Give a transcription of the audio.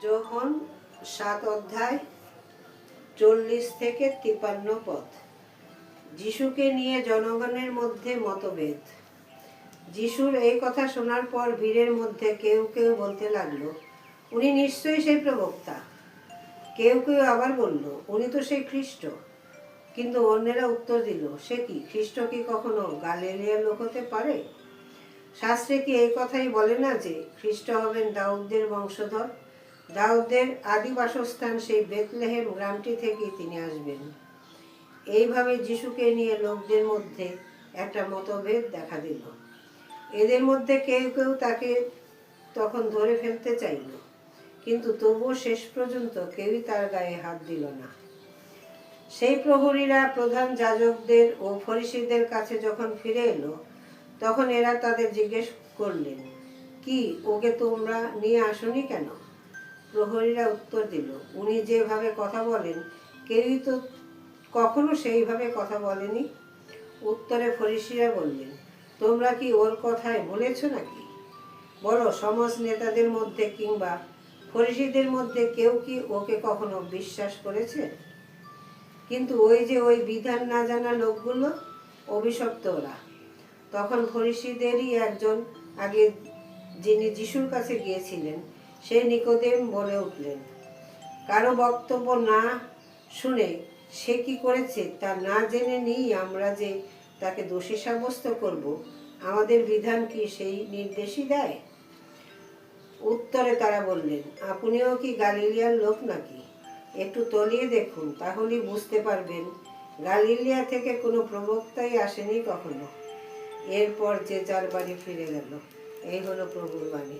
যোহন 7 অধ্যায় 40 থেকে 53 পদ। যিশুকে নিয়ে জনগণের মধ্যে মতভেদ। যিশুর এই কথা শোনার পর ভিড়ের মধ্যে কেউ কেউ বলতে লাগলো, উনি নিশ্চয়ই সেই প্রবক্তা। কেউ কেউ আবার বলল, উনি তো সেই খ্রিস্ট। কিন্তু অন্যেরা উত্তর দিল, সে কি, খ্রিস্ট কি কখনো গালিলিয়ার লোক হতে পারে? শাস্ত্রে কি এই কথাই বলে না যে খ্রিস্ট হবেন দাউদের বংশধর? দাউদের আদি বাসস্থান সেই বেথলেহেম গ্রামটি থেকেই তিনি আসবেন। এইভাবে যিশুকে নিয়ে লোকদের মধ্যে একটা মতভেদ দেখা দিল। এদের মধ্যে কেউ কেউ তাকে তখন ধরে ফেলতে চাইল, কিন্তু তবুও শেষ পর্যন্ত কেউই তার গায়ে হাত দিল না। সেই প্রহরীরা প্রধান যাজকদের ও ফরিসীদের কাছে যখন ফিরে এলো, তখন এরা তাদের জিজ্ঞেস করলেন, কি, ওকে তোমরা নিয়ে আসোনি কেন? প্রহরীরা উত্তর দিল, উনি যেভাবে কথা বলেন কেউই তো কখনো সেইভাবে কথা বলেনি। উত্তরে ফরিসীরা বললেন, তোমরা কি ওর কথায় বলেছ নাকি? বলো, সমাজ নেতাদের মধ্যে কিংবা ফরিসীদের মধ্যে কেউ কি ওকে কখনো বিশ্বাস করেছে? কিন্তু ওই বিধান না জানা লোকগুলো অভিশপ্ত ওরা। তখন ফরিসীদেরই একজন আগে যিনি যিশুর কাছে গিয়েছিলেন, সেই নিকোদেম বলে উঠলেন, কারো বক্তব্য না শুনে সে কি করেছে তা না জেনে নিই আমরা যে তাকে দোষী সাব্যস্ত করব, আমাদের বিধান কি সেই নির্দেশই দেয়? উত্তরে তারা বললেন, আপনিও কি গালিলিয়ার লোক নাকি? একটু তলিয়ে দেখুন, তাহলেই বুঝতে পারবেন গালিলিয়া থেকে কোনো প্রবক্তাই আসেনি কখনো। এরপর যে যার বাড়ি ফিরে গেল। এই হলো প্রভুর বাণী।